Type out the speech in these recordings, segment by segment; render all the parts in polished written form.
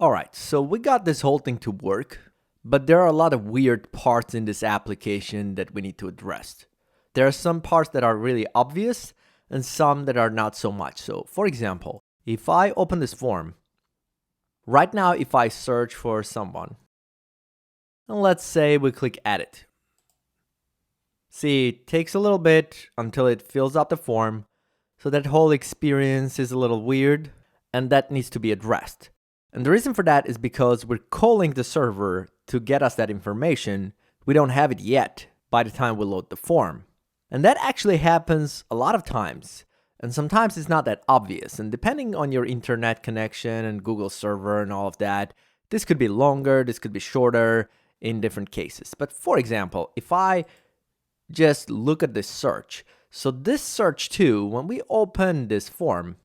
Alright, so we got this whole thing to work, but there are a lot of weird parts in this application that we need to address. There are some parts that are really obvious and some that are not so much. So for example, if I open this form, right now if I search for someone, and let's say we click edit. See, it takes a little bit until it fills up the form, so that whole experience is a little weird, and that needs to be addressed. And the reason for that is because we're calling the server to get us that information. We don't have it yet by the time we load the form. And that actually happens a lot of times. And sometimes it's not that obvious. And depending on your internet connection and Google server and all of that, this could be longer, this could be shorter in different cases. But for example, if I just look at this search. So this search too, when we open this form,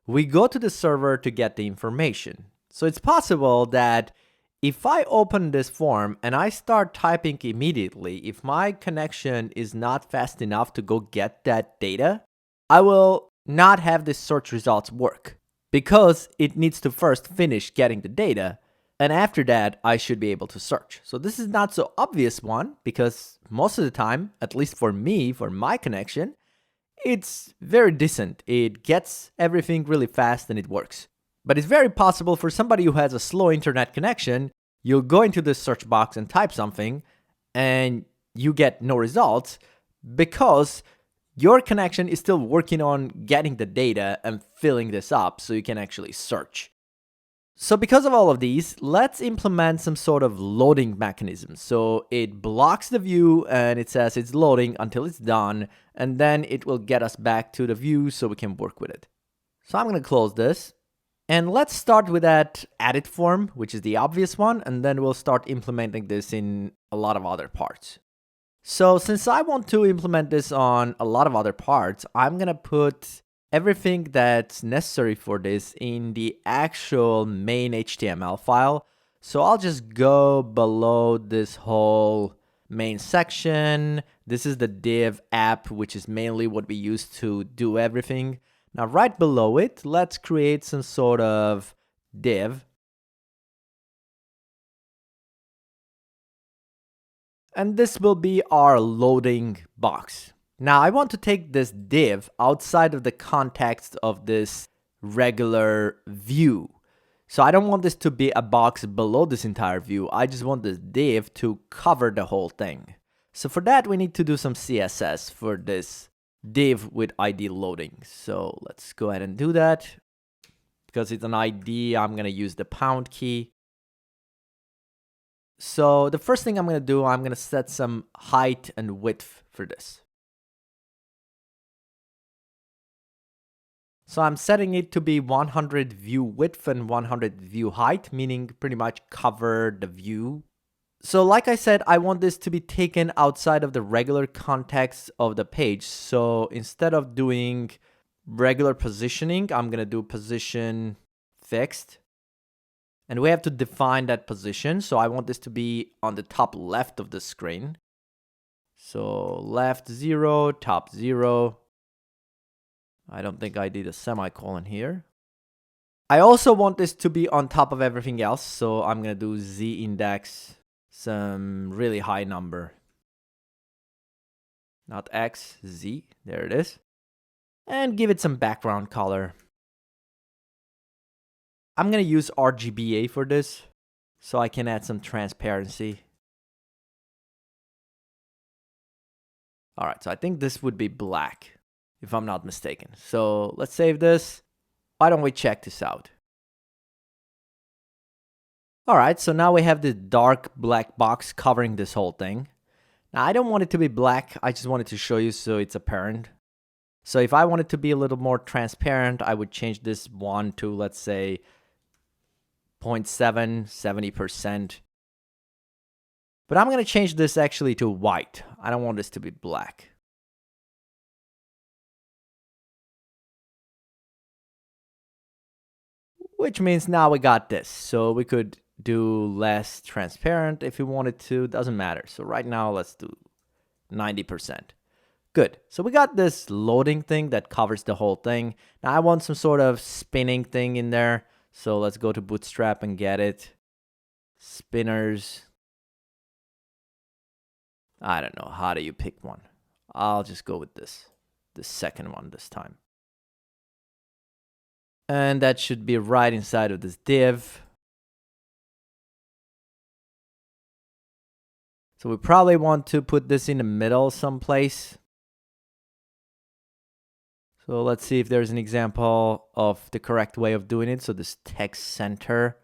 we go to the server to get the information. So it's possible that if I open this form and I start typing immediately, if my connection is not fast enough to go get that data, I will not have this search results work because it needs to first finish getting the data. And after that, I should be able to search. So this is not so obvious one because most of the time, at least for me, for my connection, it's very decent. It gets everything really fast and it works. But it's very possible for somebody who has a slow internet connection, you'll go into the search box and type something and you get no results because your connection is still working on getting the data and filling this up so you can actually search. So because of all of these, let's implement some sort of loading mechanism. So it blocks the view and it says it's loading until it's done, and then it will get us back to the view so we can work with it. So I'm going to close this. And let's start with that edit form, which is the obvious one, and then we'll start implementing this in a lot of other parts. So since I want to implement this on a lot of other parts, I'm going to put everything that's necessary for this in the actual main HTML file. So I'll just go below this whole main section. This is the div app, which is mainly what we use to do everything. Now right below it, let's create some sort of div. And this will be our loading box. Now I want to take this div outside of the context of this regular view. So I don't want this to be a box below this entire view. I just want this div to cover the whole thing. So for that, we need to do some CSS for this div with ID loading. So let's go ahead and do that. Because it's an ID, I'm going to use the pound key. So the first thing I'm going to do, I'm going to set some height and width for this. So I'm setting it to be 100 view width and 100 view height, meaning pretty much cover the view. So like I said, I want this to be taken outside of the regular context of the page. So instead of doing regular positioning, I'm going to do position fixed. And we have to define that position. So I want this to be on the top left of the screen. So left 0, top 0. I don't think I did a semicolon here. I also want this to be on top of everything else. So I'm going to do z index, some really high number. Not x, z. There it is. And give it some background color. I'm going to use RGBA for this, so I can add some transparency. All right, so I think this would be black, if I'm not mistaken. So let's save this. Why don't we check this out? All right, so now we have the dark black box covering this whole thing. Now I don't want it to be black. I just wanted to show you so it's apparent. So if I want it to be a little more transparent, I would change this one to, let's say, 0.7, 70%. But I'm going to change this actually to white. I don't want this to be black. Which means now we got this. So we could do less transparent if we wanted to. Doesn't matter. So right now, let's do 90%. Good. So we got this loading thing that covers the whole thing. Now I want some sort of spinning thing in there. So let's go to Bootstrap and get it. Spinners. I don't know. How do you pick one? I'll just go with this. The second one this time. And that should be right inside of this div. So we probably want to put this in the middle someplace. So let's see if there's an example of the correct way of doing it. So this text center.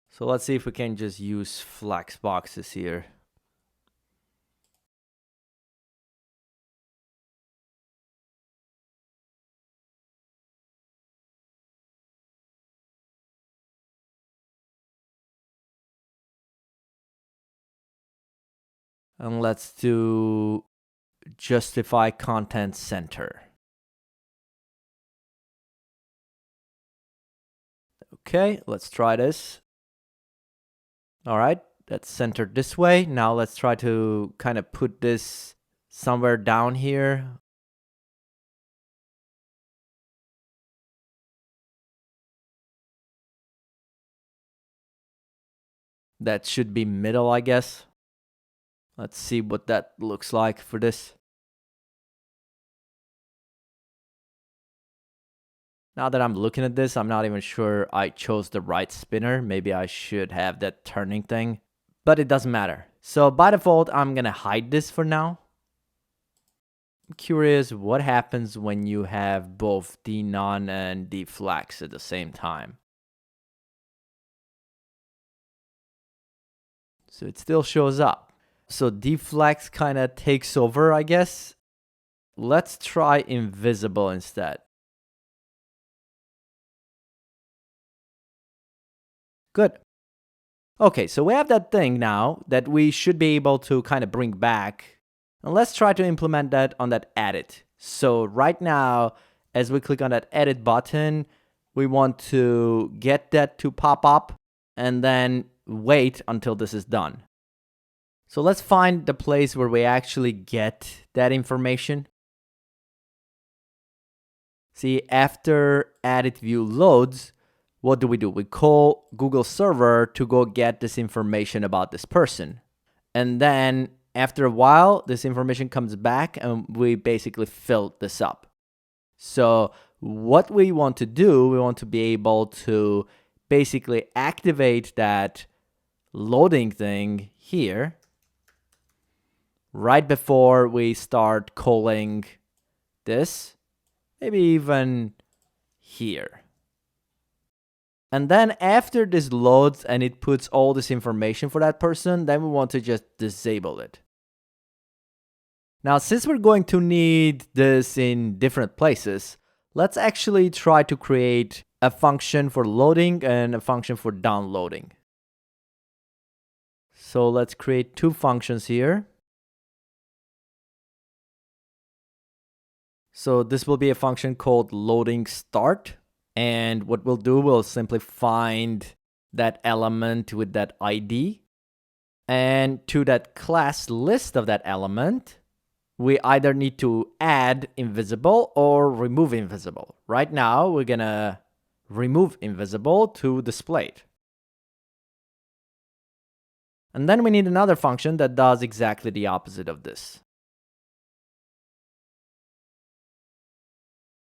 So let's see if we can just use flex boxes here. And let's do justify content center. Okay, let's try this. All right, that's centered this way. Now let's try to kind of put this somewhere down here. That should be middle, I guess. Let's see what that looks like for this. Now that I'm looking at this, I'm not even sure I chose the right spinner. Maybe I should have that turning thing, but it doesn't matter. So by default, I'm gonna hide this for now. I'm curious what happens when you have both dnone and dflex at the same time. So it still shows up. So dflex kind of takes over, I guess. Let's try invisible instead. Good. Okay, so we have that thing now that we should be able to kind of bring back. And let's try to implement that on that edit. So right now, as we click on that edit button, we want to get that to pop up and then wait until this is done. So let's find the place where we actually get that information. See, after edit view loads, what do? We call Google server to go get this information about this person. And then after a while, this information comes back and we basically fill this up. So what we want to do, we want to be able to basically activate that loading thing here right before we start calling this, maybe even here. And then after this loads and it puts all this information for that person, then we want to just disable it. Now, since we're going to need this in different places, let's actually try to create a function for loading and a function for downloading. So let's create two functions here. So this will be a function called loading start. And what we'll do, we'll simply find that element with that ID. And to that class list of that element, we either need to add invisible or remove invisible. Right now, we're gonna remove invisible to display it. And then we need another function that does exactly the opposite of this.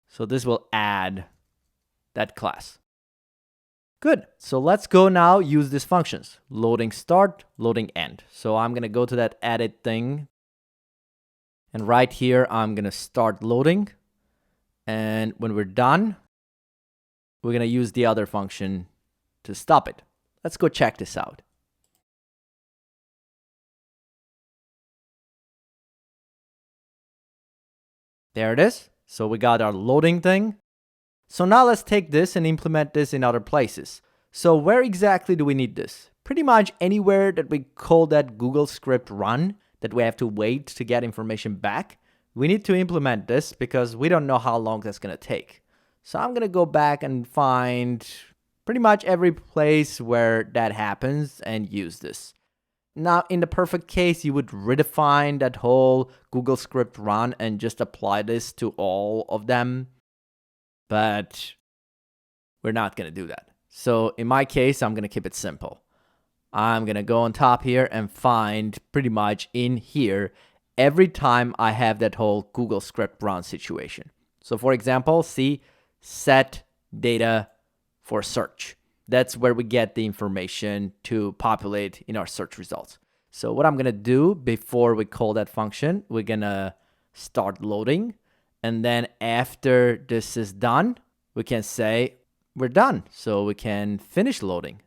So this will add that class. Good. So let's go now use these functions. Loading start, loading end. So I'm going to go to that edit thing. And right here, I'm going to start loading. And when we're done, we're going to use the other function to stop it. Let's go check this out. There it is. So we got our loading thing. So now let's take this and implement this in other places. So where exactly do we need this? Pretty much anywhere that we call that Google script run, that we have to wait to get information back, we need to implement this because we don't know how long that's going to take. So I'm going to go back and find pretty much every place where that happens and use this. Now, in the perfect case, you would redefine that whole Google script run and just apply this to all of them. But we're not going to do that. So in my case, I'm going to keep it simple. I'm going to go on top here and find pretty much in here every time I have that whole Google script run situation. So for example, see set data for search. That's where we get the information to populate in our search results. So what I'm going to do before we call that function, we're going to start loading. And then after this is done, we can say we're done. So we can finish loading.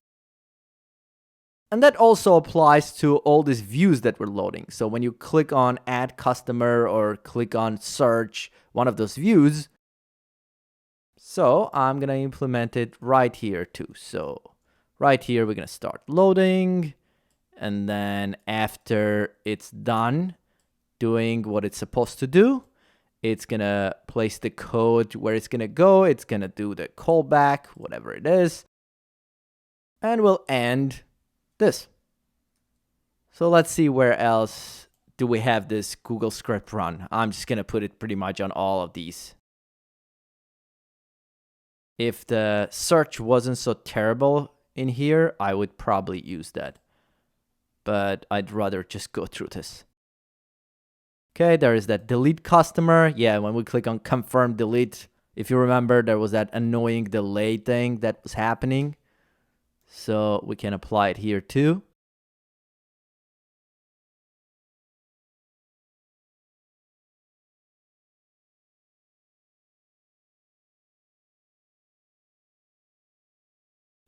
And that also applies to all these views that we're loading. So when you click on add customer or click on search, one of those views, so I'm going to implement it right here too. So right here, we're going to start loading. And then after it's done doing what it's supposed to do, it's going to place the code where it's going to go. It's going to do the callback, whatever it is. And we'll end this. So let's see where else do we have this Google script run. I'm just going to put it pretty much on all of these. If the search wasn't so terrible in here, I would probably use that. But I'd rather just go through this. Okay, there is that delete customer. Yeah, when we click on confirm delete, if you remember, there was that annoying delay thing that was happening. So we can apply it here too.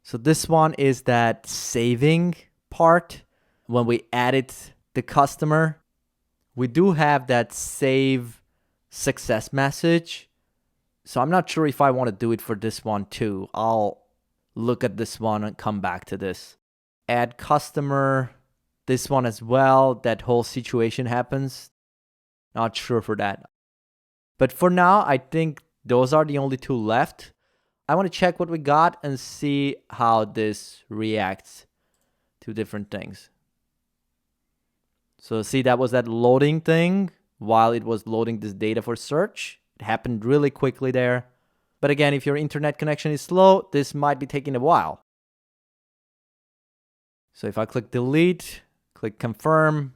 So this one is that saving part. When we added the customer, we do have that save success message. So I'm not sure if I want to do it for this one too. I'll look at this one and come back to this. Add customer, this one as well. That whole situation happens. Not sure for that. But for now, I think those are the only two left. I want to check what we got and see how this reacts to different things. So see, that was that loading thing while it was loading this data for search. It happened really quickly there. But again, if your internet connection is slow, this might be taking a while. So if I click delete, click confirm,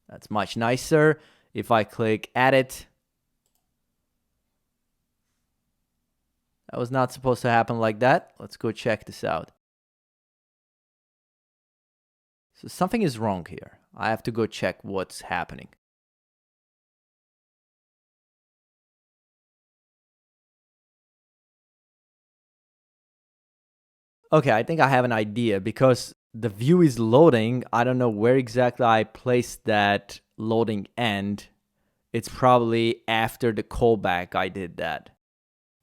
that's much nicer. If I click edit, that was not supposed to happen like that. Let's go check this out. So something is wrong here. I have to go check what's happening. Okay, I think I have an idea because the view is loading. I don't know where exactly I placed that loading end. It's probably after the callback I did that.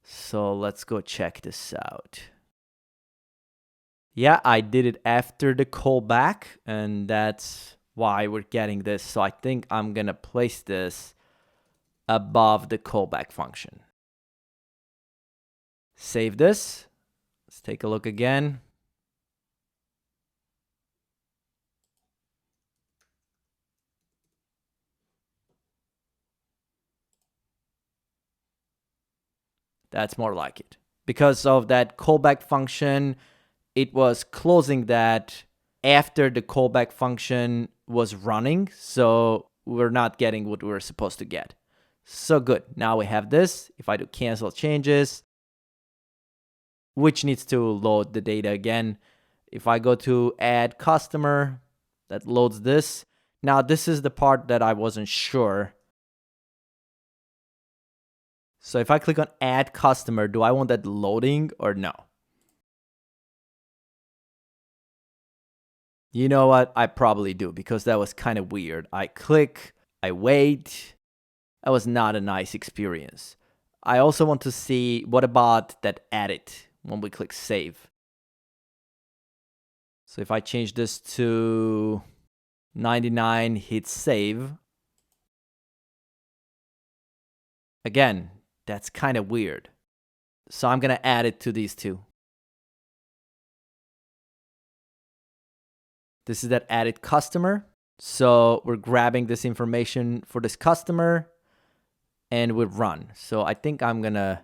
So let's go check this out. Yeah, I did it after the callback, and that's why we're getting this. So I think I'm going to place this above the callback function. Save this. Let's take a look again. That's more like it. Because of that callback function, it was closing that after the callback function was running. So we're not getting what we were supposed to get. So good. Now we have this. If I do cancel changes, which needs to load the data again. If I go to add customer, that loads this. Now this is the part that I wasn't sure. So if I click on add customer, do I want that loading or no? You know what? I probably do because that was kind of weird. I click, I wait. That was not a nice experience. I also want to see what about that edit when we click save. So if I change this to 99, hit save. Again, that's kind of weird. So I'm going to add it to these two. This is that added customer. So we're grabbing this information for this customer and we run. So I think I'm going to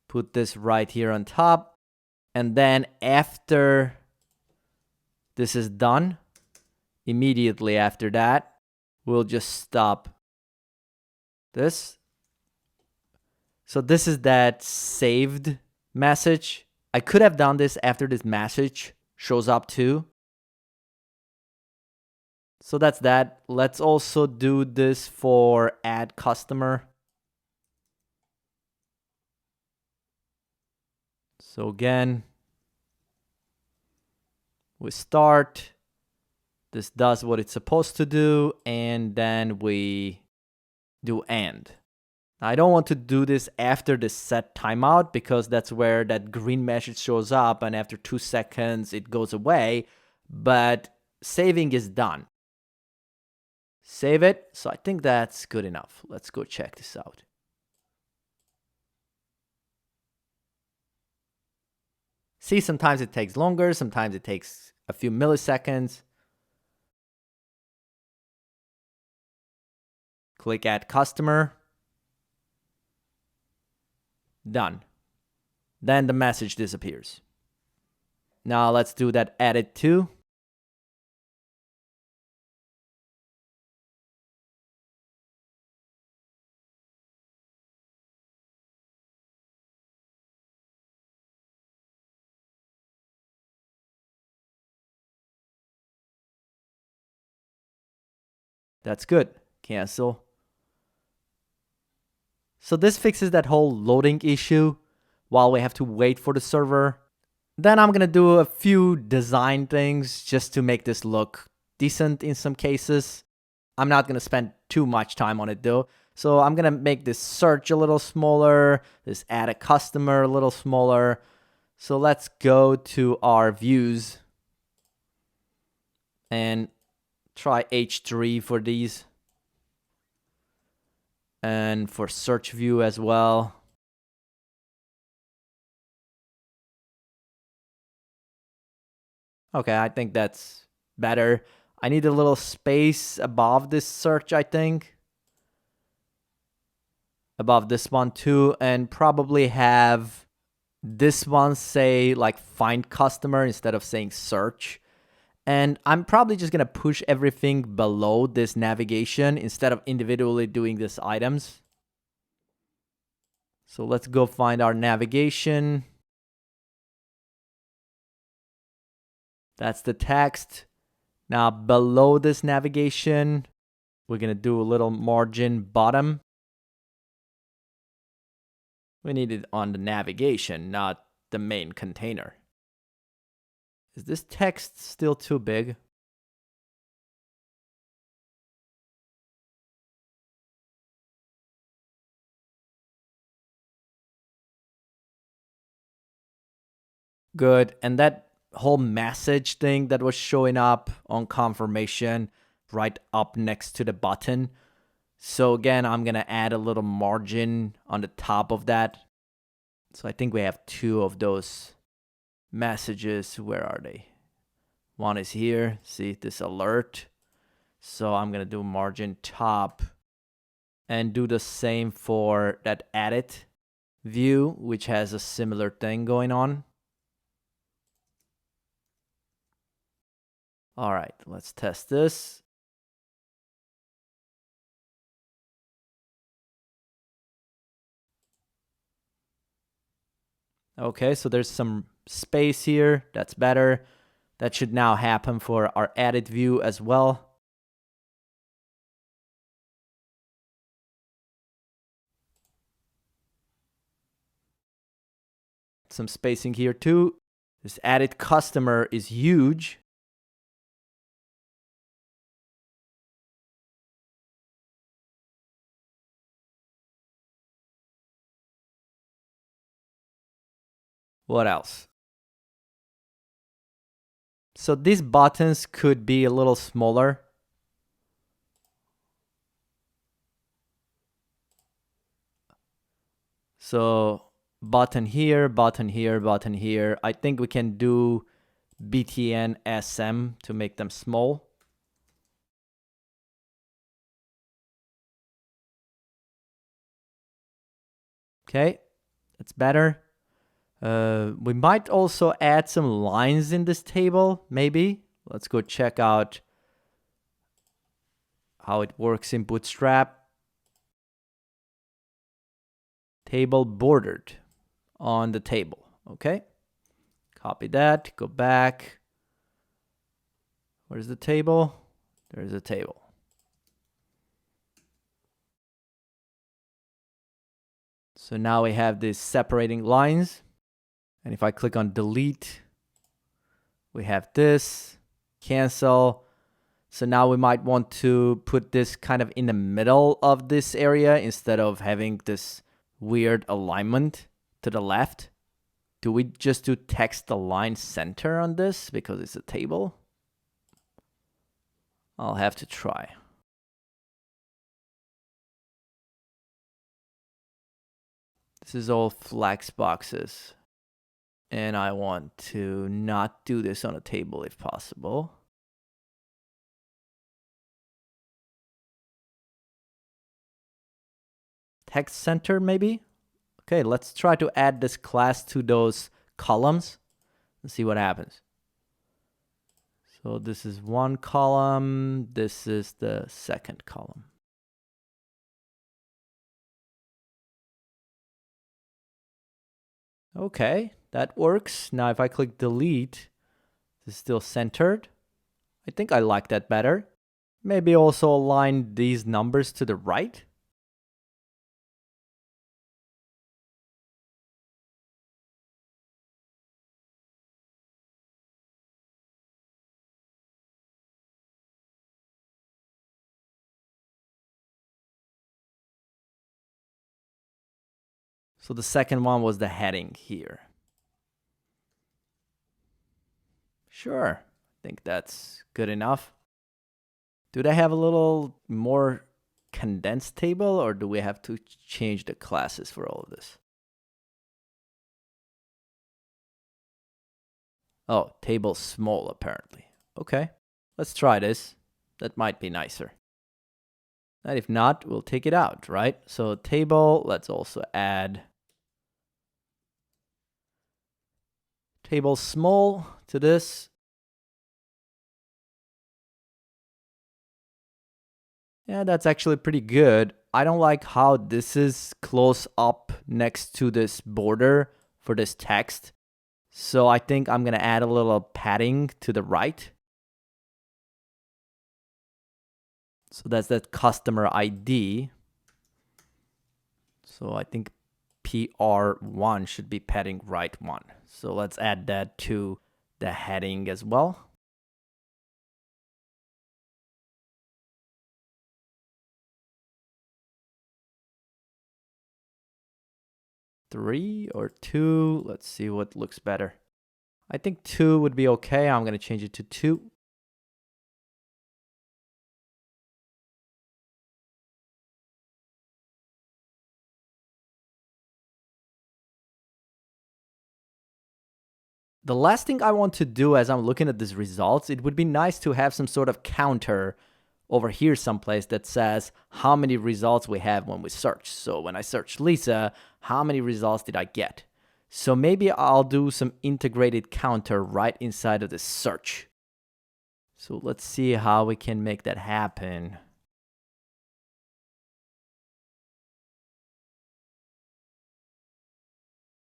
put this right here on top. And then after this is done, immediately after that, we'll just stop this. So this is that saved message. I could have done this after this message shows up too. So that's that. Let's also do this for add customer. So again, we start. This does what it's supposed to do, and then we do end. I don't want to do this after the set timeout because that's where that green message shows up and after 2 seconds it goes away, but saving is done. Save it. So I think that's good enough. Let's go check this out. See, sometimes it takes longer, sometimes it takes a few milliseconds. Click add customer. Done. Then the message disappears. Now let's do that edit to. That's good. Cancel. So this fixes that whole loading issue while we have to wait for the server. Then I'm gonna do a few design things just to make this look decent in some cases. I'm not gonna spend too much time on it though. So I'm gonna make this search a little smaller, this add a customer a little smaller. So let's go to our views and try H3 for these. And for search view as well. Okay, I think that's better. I need a little space above this search, I think. Above this one too, and probably have this one say like find customer instead of saying search. And I'm probably just gonna push everything below this navigation instead of individually doing these items. So let's go find our navigation. That's the text. Now below this navigation, we're gonna do a little margin bottom. We need it on the navigation, not the main container. Is this text still too big? Good. And that whole message thing that was showing up on confirmation right up next to the button. So again, I'm going to add a little margin on the top of that. So I think we have 2 of those messages. Where are they? One is here. See this alert. So I'm going to do margin top and do the same for that edit view, which has a similar thing going on. All right, let's test this. Okay, so there's some space here. That's better. That should now happen for our edit view as well. Some spacing here too. This added customer is huge. What else? So these buttons could be a little smaller. So button here, button here, button here. I think we can do btn sm to make them small. Okay, that's better. We might also add some lines in this table, maybe. Let's go check out how it works in Bootstrap. Table bordered on the table. Okay, copy that, go back. Where's the table? There's a table. So now we have these separating lines. And if I click on delete, we have this, cancel. So now we might want to put this kind of in the middle of this area instead of having this weird alignment to the left. Do we just do text align center on this because it's a table? I'll have to try. This is all flex boxes. And I want to not do this on a table if possible. Text center maybe? Okay, let's try to add this class to those columns and see what happens. So this is one column, this is the second column. Okay, that works. Now if I click delete, it's still centered. I think I like that better. Maybe also align these numbers to the right. So the second one was the heading here. Sure, I think that's good enough. Do they have a little more condensed table, or do we have to change the classes for all of this? Oh, table small apparently. Okay, let's try this. That might be nicer. And if not, we'll take it out, right? So table, let's also add table small to this. Yeah, that's actually pretty good. I don't like how this is close up next to this border for this text. So I think I'm going to add a little padding to the right. So that's that customer ID. So I think PR1 should be padding right 1. So let's add that to the heading as well. Three or 2. Let's see what looks better. I think 2 would be okay. I'm going to change it to 2. The last thing I want to do as I'm looking at these results, it would be nice to have some sort of counter over here someplace that says how many results we have when we search. So when I search Lisa, how many results did I get? So maybe I'll do some integrated counter right inside of the search. So let's see how we can make that happen.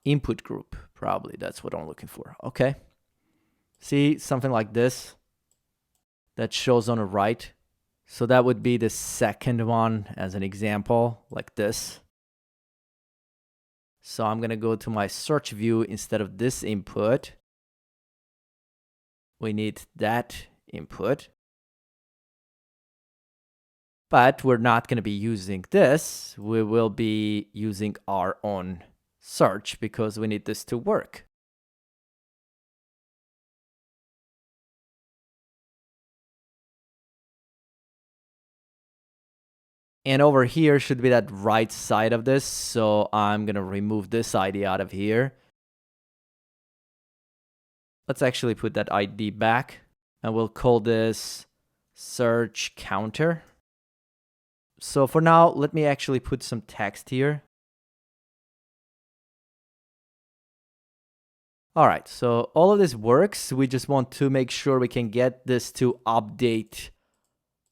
Input group, probably that's what I'm looking for. Okay. See, something like this that shows on the right. So that would be the second one as an example, like this. So I'm going to go to my search view instead of this input. We need that input. But we're not going to be using this. We will be using our own search because we need this to work. And over here should be that right side of this. So I'm going to remove this ID out of here. Let's actually put that ID back. And we'll call this search counter. So for now, let me actually put some text here. All right, so all of this works. We just want to make sure we can get this to update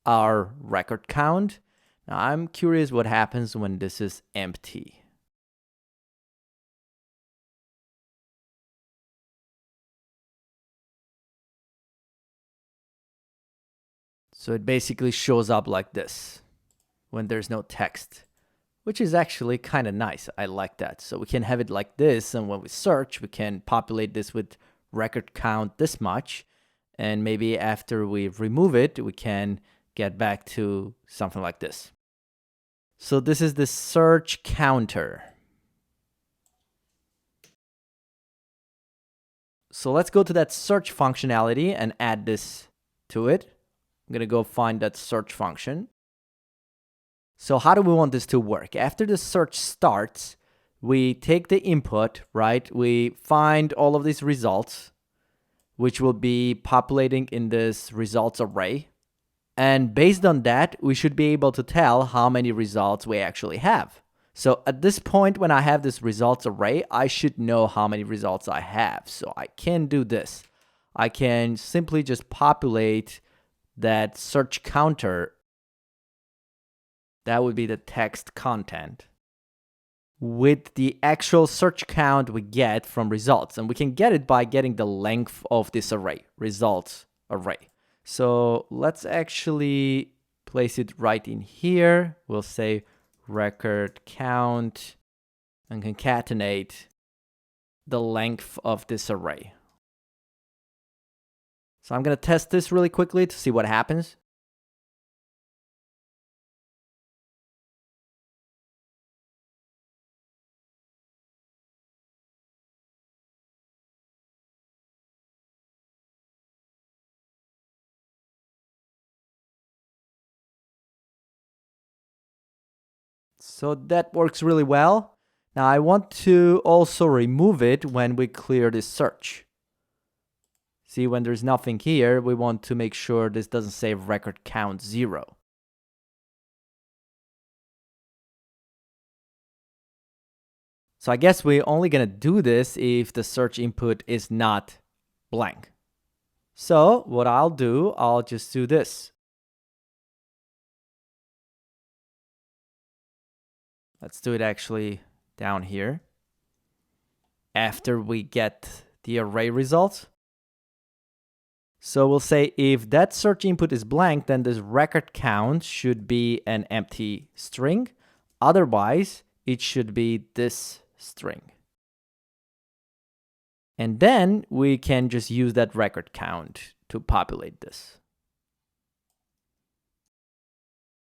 our record count. Now I'm curious what happens when this is empty. So it basically shows up like this when there's no text, which is actually kind of nice. I like that. So we can have it like this, and when we search, we can populate this with record count this much, and maybe after we remove it, we can get back to something like this. So this is the search counter. So let's go to that search functionality and add this to it. I'm going to go find that search function. So how do we want this to work? After the search starts, we take the input, right? We find all of these results, which will be populating in this results array. And based on that, we should be able to tell how many results we actually have. So at this point, when I have this results array, I should know how many results I have. So I can do this. I can simply just populate that search counter. That would be the text content with the actual search count we get from results. And we can get it by getting the length of this array, results array. So let's actually place it right in here. We'll say record count and concatenate the length of this array. So I'm going to test this really quickly to see what happens. So that works really well. Now I want to also remove it when we clear this search. See, when there's nothing here, we want to make sure this doesn't say record count 0. So I guess we're only going to do this if the search input is not blank. So what I'll do, I'll just do this. Let's do it actually down here. After we get the array results. So we'll say if that search input is blank, then this record count should be an empty string. Otherwise, it should be this string. And then we can just use that record count to populate this.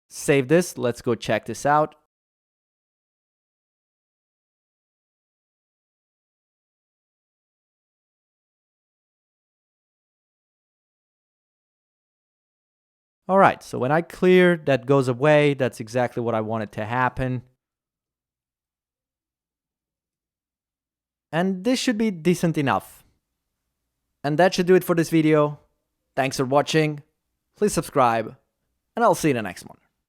Save this. Let's go check this out. All right, so when I clear, that goes away. That's exactly what I wanted to happen. And this should be decent enough. And that should do it for this video. Thanks for watching. Please subscribe, and I'll see you in the next one.